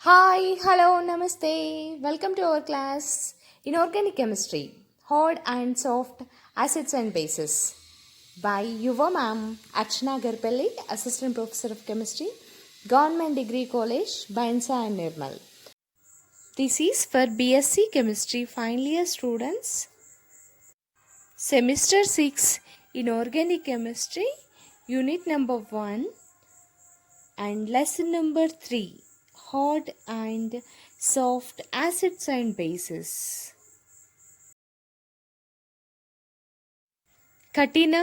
Hi, hello, namaste. Welcome to our class in Organic Chemistry, Hard and Soft Acids and Bases by Yuva Ma'am, Archana Garpelli, Assistant Professor of Chemistry, Government Degree College, Bainsa and Nirmal. This is for BSc Chemistry final year students, Semester 6 in Organic Chemistry, Unit number 1 and lesson number 3, hard and soft acids and bases. కఠిన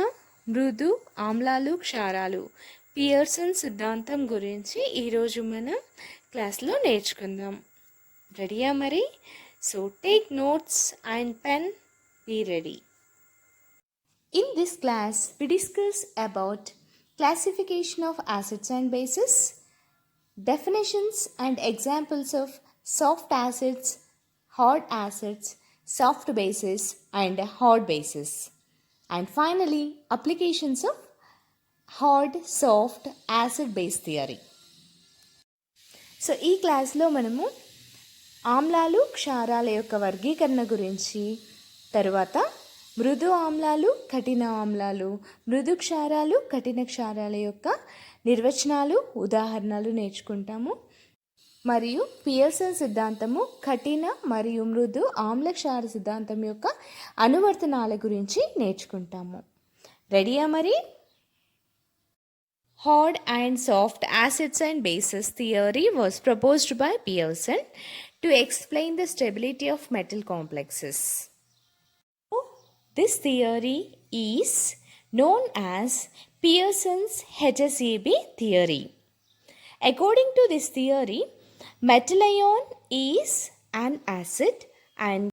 మృదు ఆమ్లాలు క్షారాలు Pearson సిద్ధాంతం గురించి ఈరోజు మనం క్లాస్లో నేర్చుకుందాం. రెడీయా మరి? So take notes and pen, be ready. In this class we discuss about classification of acids and bases, definitions and examples of soft acids, hard acids, soft bases and hard bases, and finally applications of hard soft acid base theory. So ఈ క్లాస్లో మనము ఆమ్లాలు క్షారాల యొక్క వర్గీకరణ గురించి, తరువాత మృదు ఆమ్లాలు కఠిన ఆమ్లాలు, మృదు క్షారాలు కఠిన క్షారాల యొక్క నిర్వచనాలు ఉదాహరణలు నేర్చుకుంటాము. మరియు పియర్సన్ సిద్ధాంతము కఠిన మరియు మృదు ఆమ్ల క్షార సిద్ధాంతం యొక్క అనువర్తనాల గురించి నేర్చుకుంటాము. రెడీయా మరి? Hard and soft acids and bases theory was proposed by Pearson to explain the stability of metal complexes. This theory is known as Pearson's HSAB theory. According to this theory, metal ion is an acid and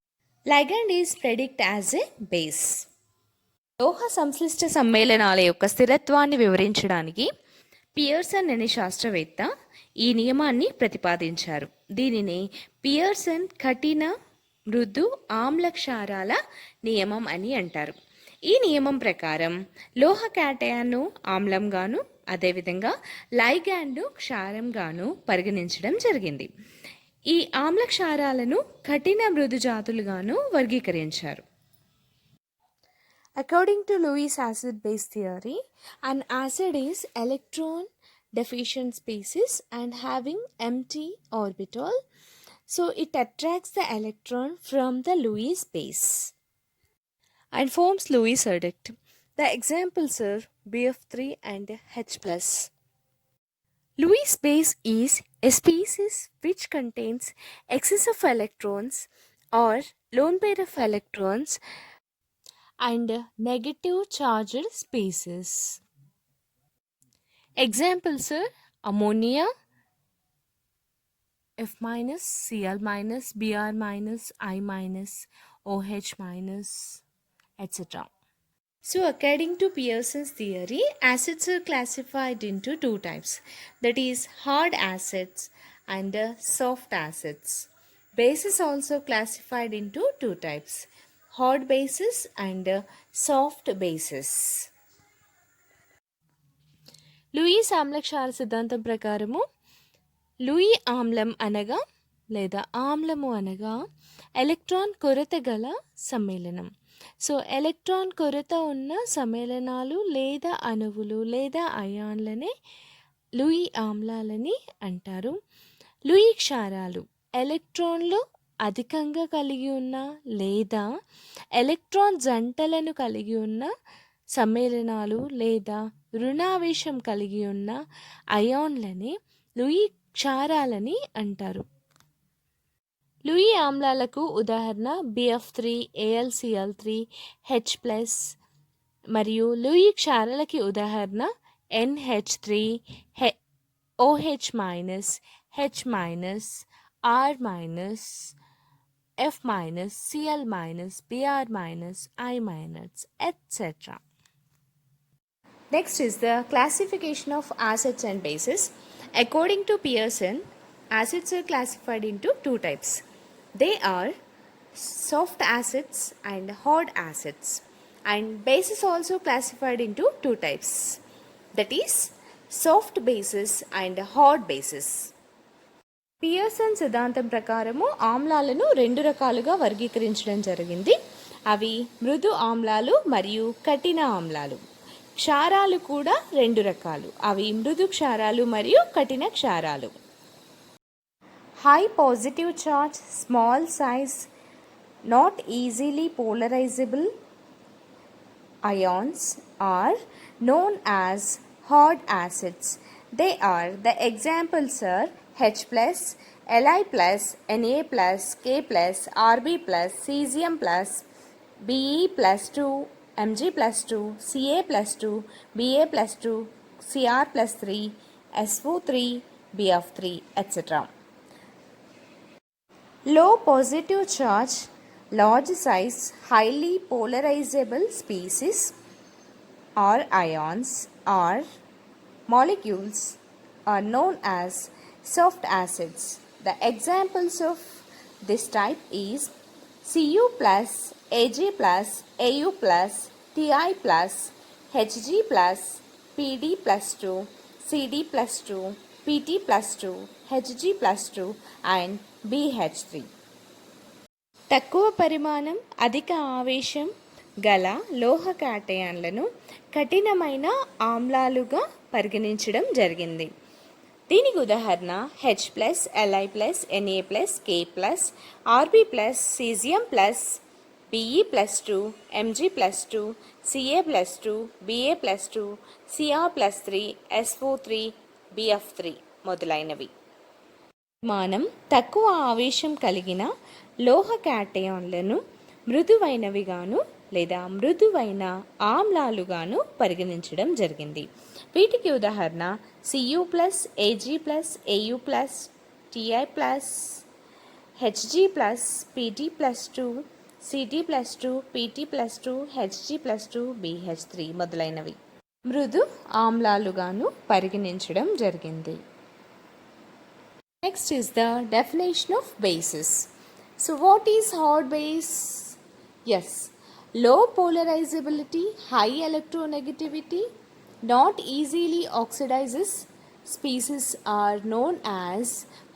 ligand is predicated as a base. లోహ సంశ్లిష్ట సమ్మేళనాల యొక్క స్థిరత్వాన్ని వివరించడానికి Pearson అనే శాస్త్రవేత్త ఈ నియమాన్ని ప్రతిపాదించారు. దీనిని పియర్సన్ కఠిన మృదు ఆమ్ల క్షారాల నియమం అని అంటారు. ఈ నియమం ప్రకారం లోహ క్యాటయాన్ను ఆమ్లంగాను, అదేవిధంగా లైగాండ్ను క్షారంగాను పరిగణించడం జరిగింది. ఈ ఆమ్ల క్షారాలను కఠిన మృదు జాతులుగాను వర్గీకరించారు. According to Lewis acid-base theory, an acid is electron deficient species and having empty orbital, so it attracts the electron from the Lewis base and forms Lewis adduct. The examples are BF3 and H+. Lewis base is a species which contains excess of electrons or lone pair of electrons and negative charged species. Examples are ammonia, F-, Cl-, Br-, I-, OH-, etc. So according to Pearson's theory, acids are classified into two types, that is hard acids and soft acids. Bases also classified into two types, hard bases and soft bases. Lewis ఆమ్ల క్షార సిద్ధాంతం ప్రకారము Louis ఆమ్లం అనగా లేదా ఆమ్లము అనగా electron కొరత గల సమ్మేళనం. సో ఎలక్ట్రాన్ కొరత ఉన్న సమ్మేళనాలు లేదా అణువులు లేదా అయాన్లనే లూయి ఆమ్లాలని అంటారు. లూయి క్షారాలు ఎలక్ట్రాన్లు అధికంగా కలిగి ఉన్న లేదా ఎలక్ట్రాన్ జంటలను కలిగి ఉన్న సమ్మేళనాలు లేదా రుణావేశం కలిగి ఉన్న అయాన్లని లూయి క్షారాలని అంటారు. లూయి ఆమ్లాలకు ఉదాహరణ BF3, AlCl3, H+, మరియు లూయి క్షారాలకి ఉదాహరణ NH3, OH-, H-, R-, F-, Cl-, Br-, I-, etc. Next is the classification of acids and bases. According to Pearson, acids are classified into two types. They are soft acids and hard acids, and bases also classified into two types, that is soft bases and hard bases. Pearson సిద్ధాంతం ప్రకారము ఆమ్లాలను 2 రకాలుగా వర్గీకరించడం జరిగింది. అవి మృదు ఆమ్లాలు మరియు కఠిన ఆమ్లాలు. క్షారాలు కూడా 2 రకాలు. అవి మృదు క్షారాలు మరియు కఠిన క్షారాలు. High positive charge, small size, not easily polarizable ions are known as hard acids. They are the examples are H plus, Li plus, Na plus, K plus, Rb plus, cesium plus, Be plus 2, Mg plus 2, Ca plus 2, Ba plus 2, Cr plus 3, SO3, Bf3, etc. Low positive charge, large size, highly polarizable species or ions or molecules are known as soft acids. The examples of this type is Cu plus, Ag plus, Au plus, Ti plus, Hg plus, Pd plus 2, Cd plus 2, Pt plus 2, Hg plus 2 and BH3. తక్కువ పరిమాణం, అధిక ఆవేశం గల లోహ క్యాటయాన్లను కఠినమైన ఆమ్లాలుగా పరిగణించడం జరిగింది. దీనికి ఉదాహరణ H plus, Li plus, Na plus, K plus, Rb plus, cesium plus, Be plus 2, Mg plus 2, Ca plus 2, Ba plus 2, Cr plus 3, SO3, Bf3 మొదలైనవి. పరిమాణం తక్కువ ఆవేశం కలిగిన లోహ క్యాటయాన్లను మృదువైనవిగాను లేదా మృదువైన ఆమ్లాలుగాను పరిగణించడం జరిగింది. వీటికి ఉదాహరణ Cu plus, Ag plus, Au plus, Ti plus, Hg plus, Pd plus 2, Cd plus 2, Pt plus 2, Hg plus 2, BH3 మొదలైనవి మృదు ఆమ్లాలుగాను పరిగణించడం జరిగింది. Next is the definition of bases. So what is hard base? Yes, low polarizability, high electronegativity, not easily oxidizes species are known as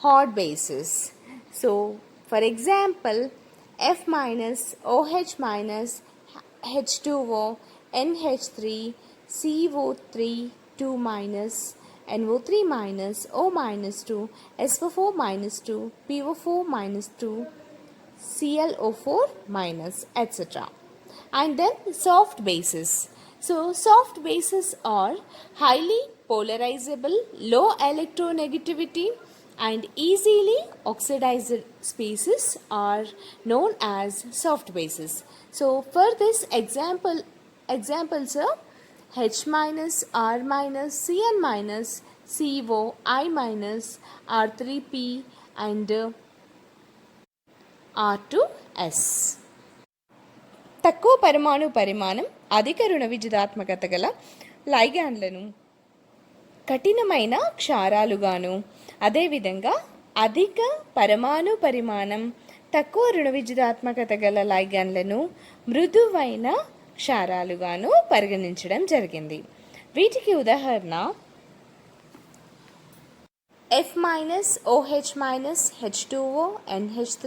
hard bases. So for example, F minus, OH minus, H2O, NH3, CO3, 2 minus, NO3 minus, O minus 2, SO4 minus 2, PO4 minus 2, ClO4 minus, etc. And then soft bases. So soft bases are highly polarizable, low electronegativity and easily oxidized species are known as soft bases. So for this examples are H minus, R minus, Cn minus, CO, I minus, R3P and R2S. తక్కువ పరమాణు పరిమాణం, అధిక రుణ విద్యుదాత్మకత గల లైగాండ్లను కఠినమైన క్షారాలుగాను, అదేవిధంగా అధిక పరమాణు పరిమాణం, తక్కువ రుణ విద్యుదాత్మకత గల లైగాండ్లను మృదువైన క్షారాలుగాను పరిగణించడం జరిగింది. వీటికి ఉదాహరణ F minus, OH minus, H2O, NH3,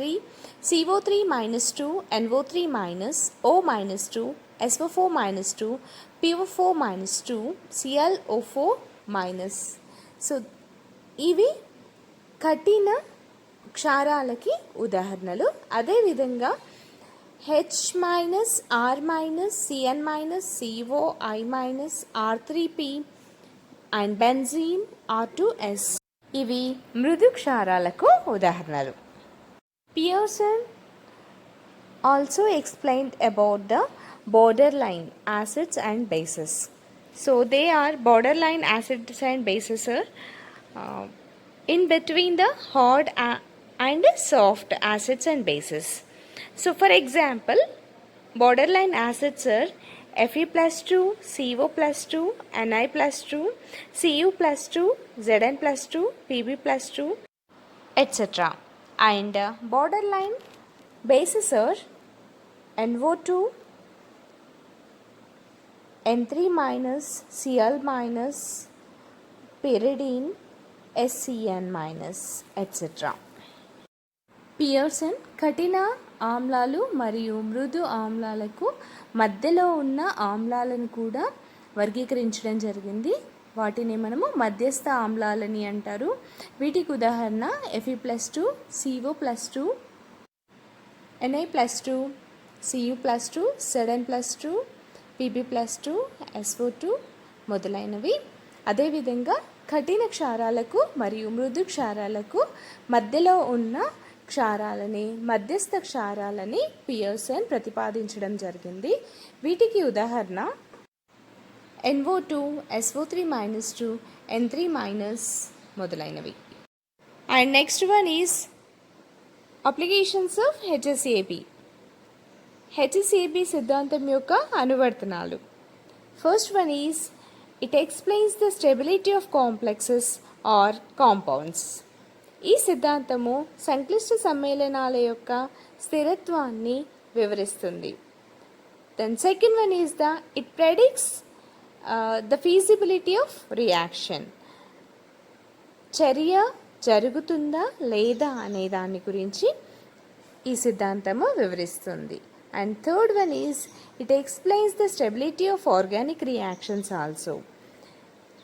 CO3 minus 2, NO3 minus, O minus 2, SO4 minus 2, PO4 minus 2, ClO4 minus. So ఇవి కఠిన క్షారాలకి ఉదాహరణలు. అదేవిధంగా H minus, R minus, Cn minus, CO, I minus, R3P and benzene, R2S ఇవి మృదు క్షారాలకు ఉదాహరణలు. Pearson also explained about the borderline acids and bases. So they are borderline acids and bases are in between the hard and soft acids and bases. So for example, borderline acids are Fe plus 2, CO plus 2, Ni plus 2, Cu plus 2, Zn plus 2, Pb plus 2, etc. And borderline bases are NO2, N3 minus, Cl minus, pyridine, SCN-, etc. Pearson కఠిన ఆమ్లాలు మరియు మృదు ఆమ్లాలకు మధ్యలో ఉన్న ఆమ్లాలను కూడా వర్గీకరించడం జరిగింది. వాటిని మనము మధ్యస్థ ఆమ్లాలని అంటారు. వీటికి ఉదాహరణ Fe+2, CO+2, Na+2, Cu+2, Zn+2, Pb+2, SO2 మొదలైనవి. అదేవిధంగా కఠిన క్షారాలకు మరియు మృదు క్షారాలకు మధ్యలో ఉన్న క్షారాలని మధ్యస్థ క్షారాలని పియర్సన్ ప్రతిపాదించడం జరిగింది. వీటికి ఉదాహరణ NO2, SO3-2, N3- మొదలైనవి. And next one is applications of HCAB. HCAB సిద్ధాంతం యొక్క అనువర్తనాలు. First one is it explains the stability of complexes or compounds. ఈ సిద్ధాంతము సంక్లిష్ట సమ్మేళనాల యొక్క స్థిరత్వాన్ని వివరిస్తుంది. Then second one is it predicts the feasibility of reaction. చర్య జరుగుతుందా లేదా అనే దాని గురించి ఈ సిద్ధాంతము వివరిస్తుంది. And third one is it explains the stability of organic reactions also.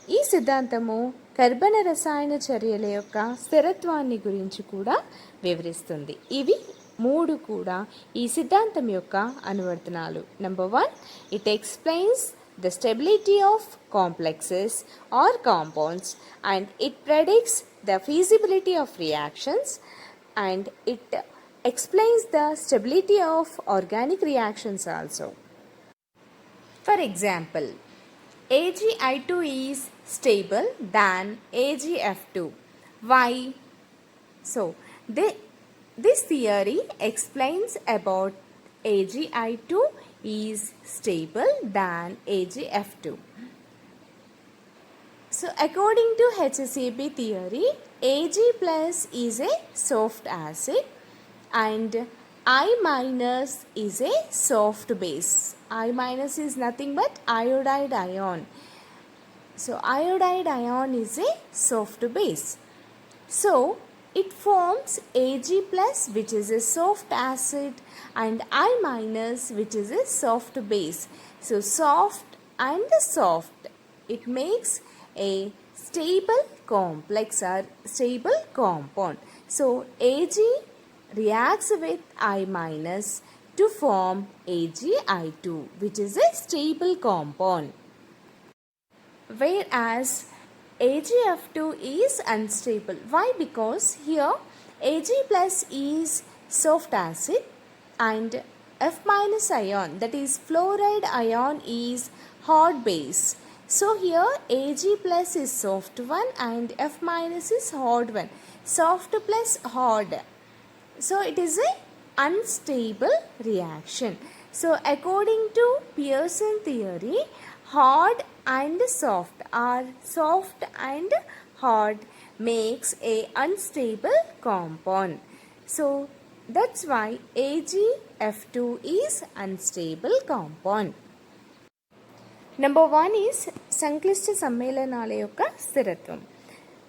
ఈ సిద్ధాంతము కర్బన రసాయన చర్యల యొక్క స్థిరత్వాన్ని గురించి కూడా వివరిస్తుంది. ఇవి మూడు కూడా ఈ సిద్ధాంతం యొక్క అనువర్తనాలు. Number 1, it explains the stability of complexes or compounds, and it predicts the feasibility of reactions, and it explains the stability of organic reactions also. For example, AgI2 is stable than AgF2. Why? So this theory explains about AgI2 is stable than AgF2. So according to HCAB theory, Ag plus is a soft acid and I- is a soft base. I- is nothing but iodide ion. So iodide ion is a soft base. So it forms Ag plus, which is a soft acid, and I- which is a soft base. So soft and soft, it makes a stable complex or stable compound. So Ag reacts with I- to form AgI2, which is a stable compound. Whereas AgF2 is unstable. Why? Because here Ag plus is soft acid and F- ion, that is fluoride ion, is hard base. So here Ag plus is soft one and F- is hard one. Soft plus hard. So it is a unstable reaction. So according to Pearson theory, hard and soft or soft and hard makes a unstable compound. So that's why AgF2 is unstable compound. Number 1 is సంక్లిష్ట సమ్మేళనాల యొక్క స్థిరత్వం.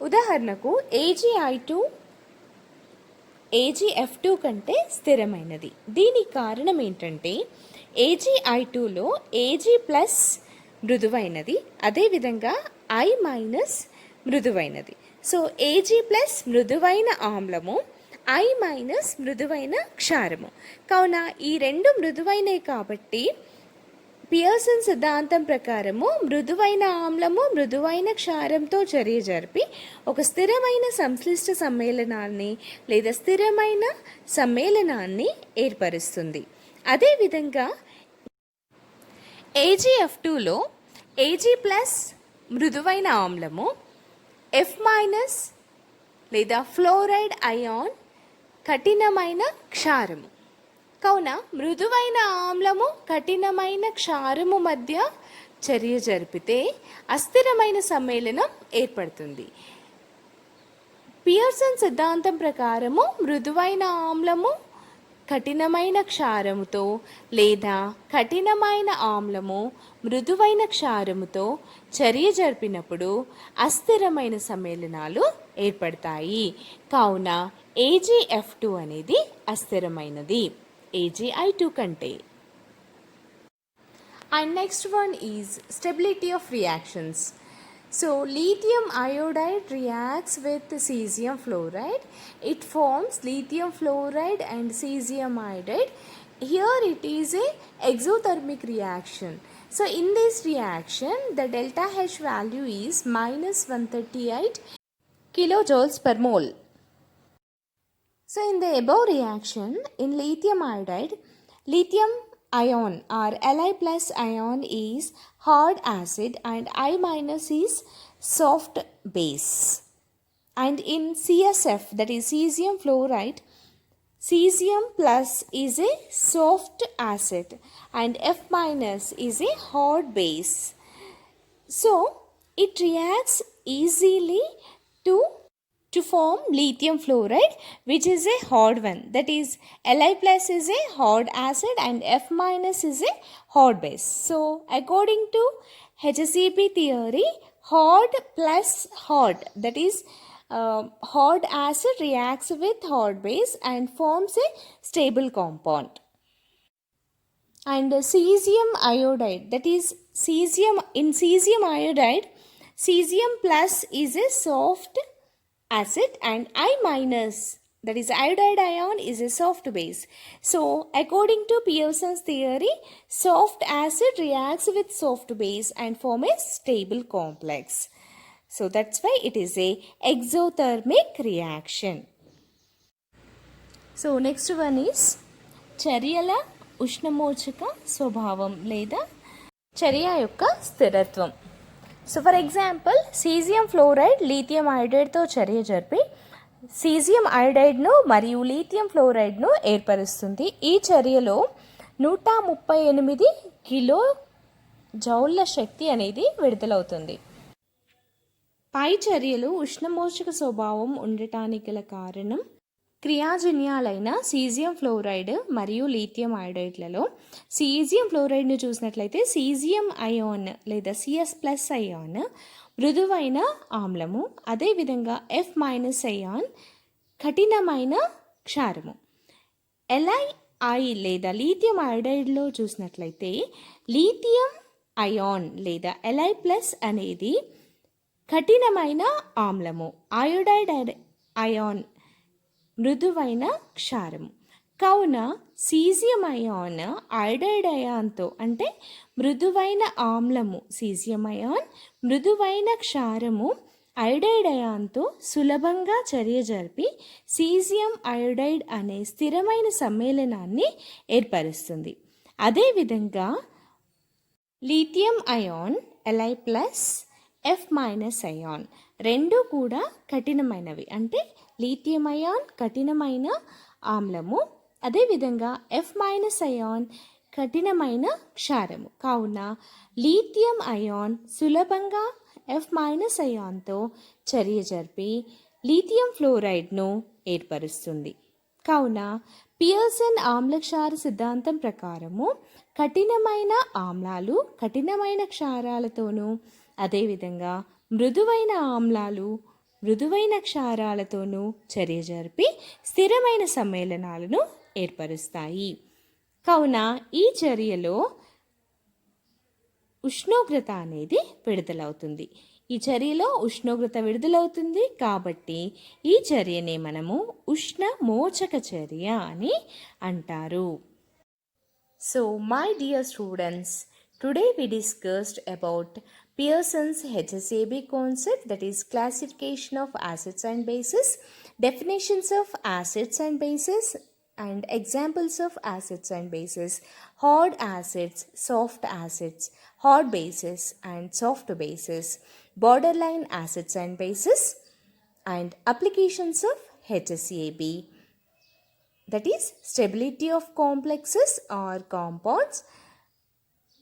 ఉదాహరణకు AgF2 కంటే స్థిరమైనది. దీనికి కారణం ఏంటంటే AgI2లో Ag plus మృదువైనది, అదేవిధంగా I- మృదువైనది. సో Ag ప్లస్ మృదువైన ఆమ్లము, I- మృదువైన క్షారము. కావున ఈ రెండు మృదువైనవి కాబట్టి పియర్సన్ సిద్ధాంతం ప్రకారము మృదువైన ఆమ్లము మృదువైన క్షారంతో చర్య జరిపి ఒక స్థిరమైన సంశ్లిష్ట సమ్మేళనాన్ని లేదా స్థిరమైన సమ్మేళనాన్ని ఏర్పరుస్తుంది. అదేవిధంగా AgF2లో Ag ప్లస్ మృదువైన ఆమ్లము, F- లేదా ఫ్లోరైడ్ అయాన్ కఠినమైన క్షారము. కావున మృదువైన ఆమ్లము కఠినమైన క్షారము మధ్య చర్య జరిపితే అస్థిరమైన సమ్మేళనం ఏర్పడుతుంది. పియర్సన్ సిద్ధాంతం ప్రకారము మృదువైన ఆమ్లము కఠినమైన క్షారముతో లేదా కఠినమైన ఆమ్లము మృదువైన క్షారముతో చర్య జరిపినప్పుడు అస్థిరమైన సమ్మేళనాలు ఏర్పడతాయి. కావున AgF2 అనేది అస్థిరమైనది AgI2 కంటే. And next one is stability of reactions. So lithium iodide reacts with cesium fluoride. It forms lithium fluoride and cesium iodide. Here it is a exothermic reaction. So in this reaction the delta H value is minus 138 kilojoules per mole. So in the above reaction, in lithium iodide, lithium ion or Li plus ion is hard acid and I minus is soft base. And in CSF, that is cesium fluoride, cesium plus is a soft acid and F minus is a hard base. So it reacts easily to form lithium fluoride, which is a hard one. That is Li plus is a hard acid and F minus is a hard base. So according to HCP theory, hard plus hard, that is hard acid reacts with hard base and forms a stable compound. And cesium iodide, that is cesium, in cesium iodide, cesium plus is a soft acid and I minus, that is iodide ion, is a soft base. So according to Pearson's theory, soft acid reacts with soft base and form a stable complex. So that's why it is a exothermic reaction. So next one is చర్యల ఉష్ణమోచక స్వభావం లేదా చర్య యొక్క స్థిరత్వం. So for example caesium fluoride lithium ఐడైడ్తో చర్య జరిపి caesium ఐడైడ్ను మరియు లీథియం ఫ్లోరైడ్ను ఏర్పరుస్తుంది. ఈ చర్యలో 138 కిలో జౌల్ల శక్తి అనేది విడుదలవుతుంది. పై చర్యలు ఉష్ణమోచక స్వభావం ఉండటానికి గల కారణం క్రియాజన్యాలైన సీజియం ఫ్లోరైడ్ మరియు లీథియం ఐడైడ్లలో సీజియం ఫ్లోరైడ్ను చూసినట్లయితే సీజియం అయాన్ లేదా CS+ అయాన్ మృదువైన ఆమ్లము, అదేవిధంగా F- అయాన్ కఠినమైన క్షారము. LiI లేదా లీథియం ఐడైడ్లో చూసినట్లయితే లీథియం అయాన్ లేదా Li+ అనేది కఠినమైన ఆమ్లము, అయోడైడ్ అయాన్ మృదువైన క్షారము. కావున సీజియం అయాన్ ఐడైడ్ అయాన్తో అంటే మృదువైన ఆమ్లము సీజియం అయాన్, మృదువైన క్షారము ఐడైడ్ అయాన్తో సులభంగా చర్య జరిపి సీజియం అయోడైడ్ అనే స్థిరమైన సమ్మేళనాన్ని ఏర్పరుస్తుంది. అదేవిధంగా lithium ion Li+, F- ion రెండు కూడా కఠినమైనవి. అంటే లీథియం అయాన్ కఠినమైన ఆమ్లము, అదేవిధంగా F- అయాన్ కఠినమైన క్షారము. కావున లీథియం అయాన్ సులభంగా F- అయాన్తో చర్య జరిపి లీథియం ఫ్లోరైడ్ను ఏర్పరుస్తుంది. కావున పియర్సన్ ఆమ్లక్షార సిద్ధాంతం ప్రకారము కఠినమైన ఆమ్లాలు కఠినమైన క్షారాలతోనూ, అదేవిధంగా మృదువైన ఆమ్లాలు మృదువైన క్షారాలతోనూ చర్య జరిపి స్థిరమైన సమ్మేళనాలను ఏర్పరుస్తాయి. కావున ఈ చర్యలో ఉష్ణోగ్రత అనేది విడుదలవుతుంది. ఈ చర్యలో ఉష్ణోగ్రత విడుదలవుతుంది కాబట్టి ఈ చర్యనే మనము ఉష్ణ మోచక చర్య అని అంటారు. So my dear students, today we discussed about Pearson's HSAB concept, that is classification of acids and bases, definitions of acids and bases and examples of acids and bases, hard acids, soft acids, hard bases and soft bases, borderline acids and bases, and applications of HSAB, that is stability of complexes or compounds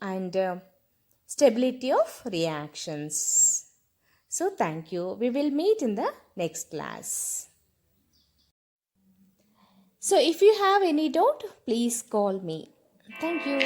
and stability of reactions. So thank you. We will meet in the next class. So if you have any doubt, please call me. Thank you.